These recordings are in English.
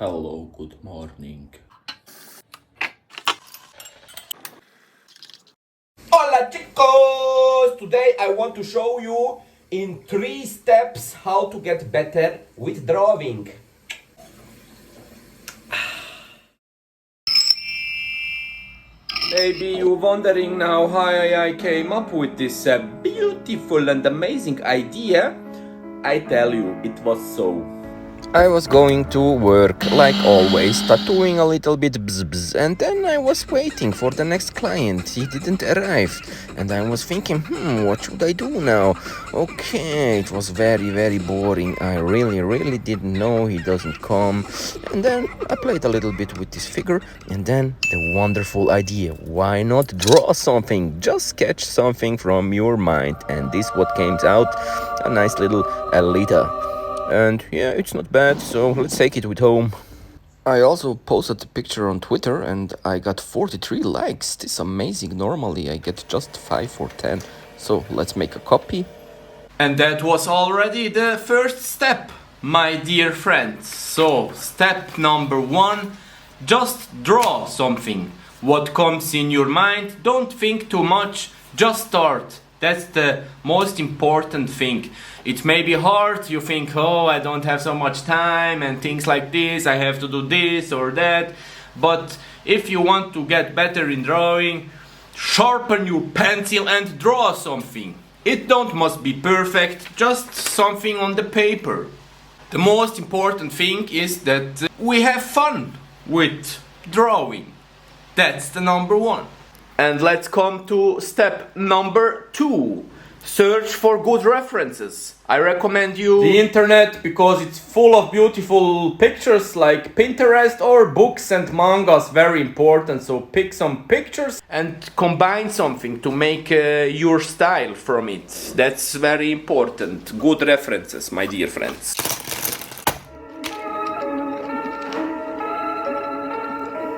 Hello, good morning. Hola chicos! Today I want to show you in 3 steps how to get better with drawing. Maybe you're wondering now how I came up with this beautiful and amazing idea. I tell you, it was so. I was going to work like always, tattooing a little bit bzz, and then I was waiting for the next client. He didn't arrive, and I was thinking, what should I do now? Okay, it was very boring. I really didn't know he doesn't come. And then I played a little bit with this figure, and then the wonderful idea: why not draw something? Just sketch something from your mind, and this what came out, a nice little Alita. And yeah, it's not bad, so let's take it with home. I also posted the picture on Twitter and I got 43 likes. This is amazing. Normally I get just 5 or 10. So let's make a copy. And that was already the first step, my dear friends. So, step number 1, just draw something. What comes in your mind, don't think too much, just start. That's the most important thing. It may be hard, you think, oh, I don't have so much time and things like this, I have to do this or that. But if you want to get better in drawing, sharpen your pencil and draw something. It don't must be perfect, just something on the paper. The most important thing is that we have fun with drawing. That's the number 1. And let's come to step number 2. Search for good references. I recommend you the internet because it's full of beautiful pictures like Pinterest, or books and mangas, very important. So pick some pictures and combine something to make your style from it. That's very important. Good references, my dear friends.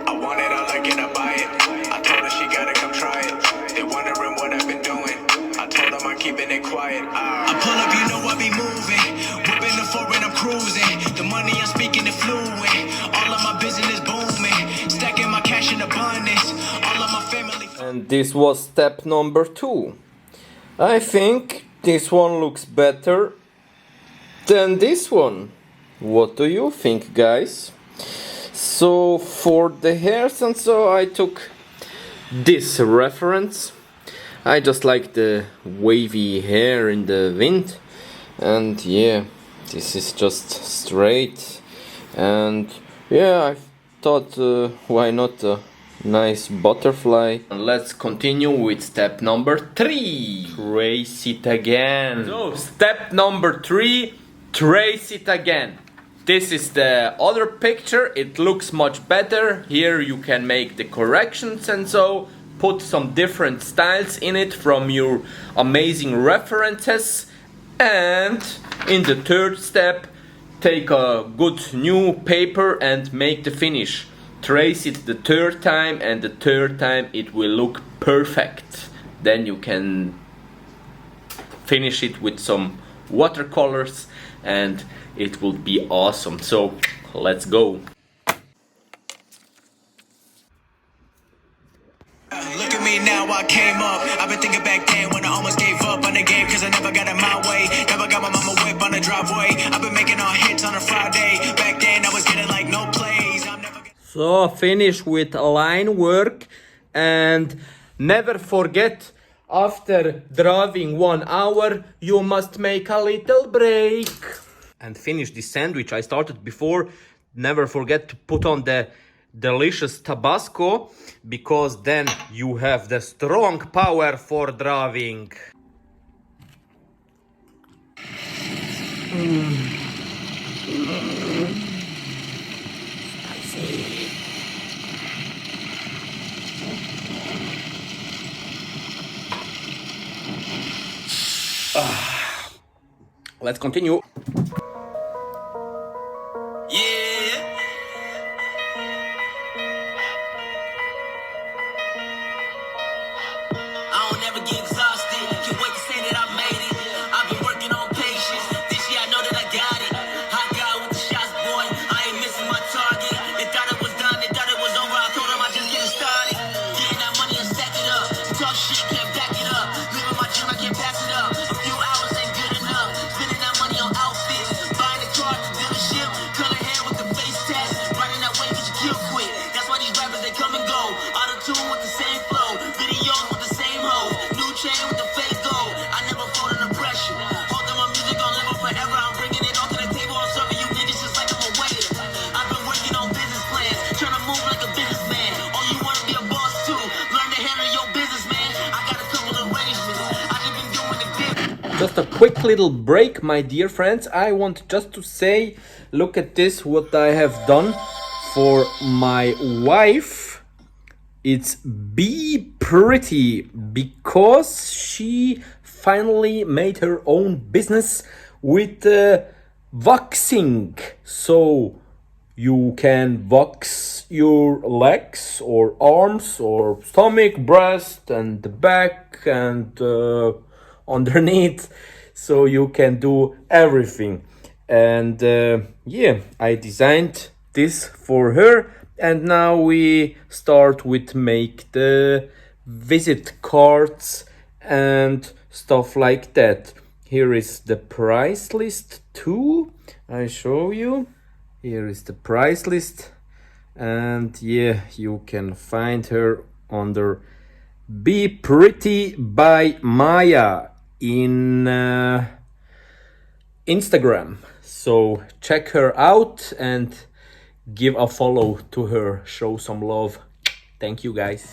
I want it, I like it, I buy it. I told her she gotta come try it. They wondering what I've been doing. I told them I'm keeping it quiet. I pull up, you know I be moving. Whipping the foreign, I'm cruising. The money I'm speaking is fluent. All of my business booming. Stacking my cash in abundance. All of my family. And this was step number 2. I think this one looks better than this one. What do you think, guys? So for the hairs and so I took this reference. I just like the wavy hair in the wind, and yeah, this is just straight, and yeah, I thought why not a nice butterfly. And let's continue with step number 3. Trace it again. So step number 3, trace it again. This is the other picture, it looks much better. Here you can make the corrections and so put some different styles in it from your amazing references. And in the 3rd step, take a good new paper and make the finish. Trace it the 3rd time, and the 3rd time it will look perfect. Then you can finish it with some watercolors and it will be awesome. So let's go. Look at me now, I came up. I've been thinking back then when I almost gave up on the game, cause I never got in my way. Never got my mama whip on the driveway. I've been making all hits on a Friday. Back then I was getting like no plays. I'm never So finish with line work, and never forget, after drawing 1 hour you must make a little break. And finish the sandwich I started before. Never forget to put on the delicious Tabasco, because then you have the strong power for drawing. Let's continue. Yeah. I don't never get exhausted. Can't wait to say that I made it. I've been working on patience. This year I know that I got it. Hot guy with the shots, boy. I ain't missing my target. just a quick little break, my dear friends. I want just to say, look at this, what I have done for my wife. It's Be Pretty, because she finally made her own business with waxing. So you can wax your legs or arms or stomach, breast and the back and underneath. So you can do everything. And yeah, I designed this for her. And now we start with make the visit cards and stuff like that. Here is the price list too. I show you. Here is the price list, and yeah, you can find her under Be Pretty by Maya in Instagram. So check her out and give a follow to her. Show some love. Thank you, guys.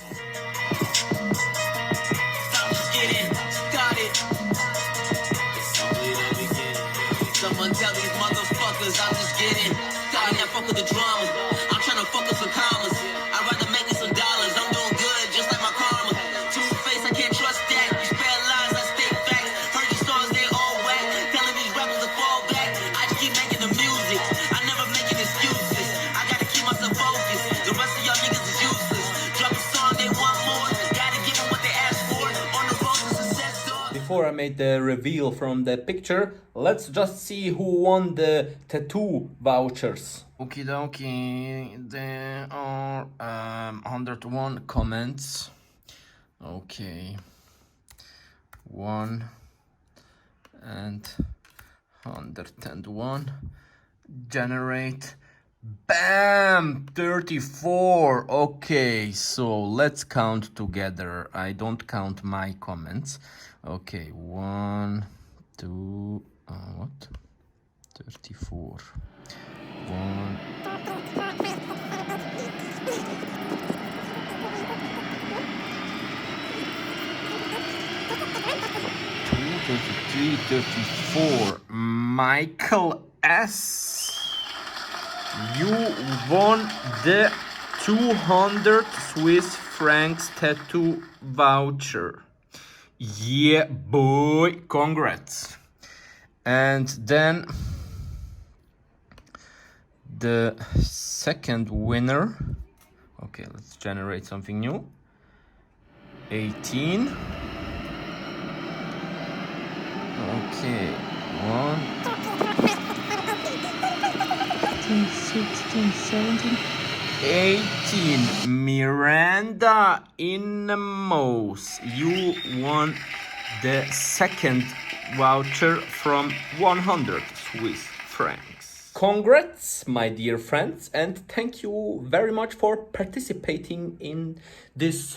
Someone tell these motherfuckers I'm just getting started. I fuck with the drama. I'm trying to fuck up some commas. I'd rather make me some dollars. I'm doing good, just like my karma. Two-face, I can't trust that. You spare lies, I state facts. Heard these songs, they all whack. Telling these rappers to fall back. I just keep making the music. I never making excuses. I gotta keep myself focused. The rest of y'all niggas is useless. Drop a song, they want more. Gotta give them what they ask for. On the road to success, dog. Before I made the reveal from the picture, let's just see who won the tattoo vouchers. Okie dokie, there are 101 comments. Okay, 1 and 101. Generate. Bam! 34. Okay, so let's count together. I don't count my comments. Okay, 1, 2, what? 34. 1. 2, 33, 34. Michael S. You won the 200 Swiss francs tattoo voucher. Yeah, boy, congrats. And then the second winner. Okay, let's generate something new. 18. Okay, 16, 17. 18. Miranda Inamos. You won the second voucher from 100 Swiss francs. Congrats, my dear friends, and thank you very much for participating in this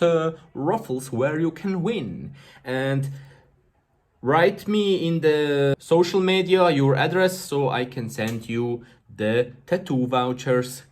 raffles where you can win. And write me in the social media your address so I can send you the tattoo vouchers.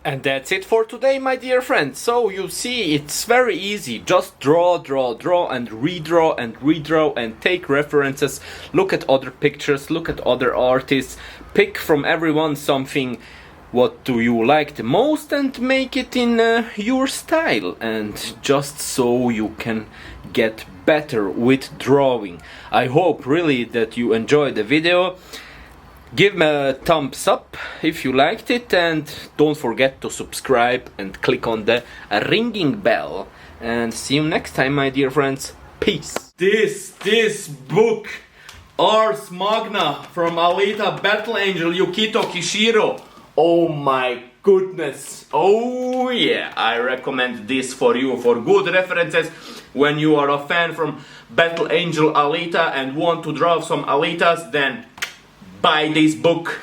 And that's it for today, my dear friends. So you see, it's very easy. Just draw, draw, draw, and redraw and redraw and take references. Look at other pictures, look at other artists. Pick from everyone something. What do you like the most and make it in your style. And just so you can get better with drawing. I hope really that you enjoyed the video. Give me a thumbs up if you liked it, and don't forget to subscribe and click on the ringing bell. And see you next time, my dear friends. Peace. This book, Ars Magna from Alita Battle Angel Yukito Kishiro. Oh my goodness. Oh yeah, I recommend this for you for good references when you are a fan from Battle Angel Alita and want to draw some Alitas, then buy this book.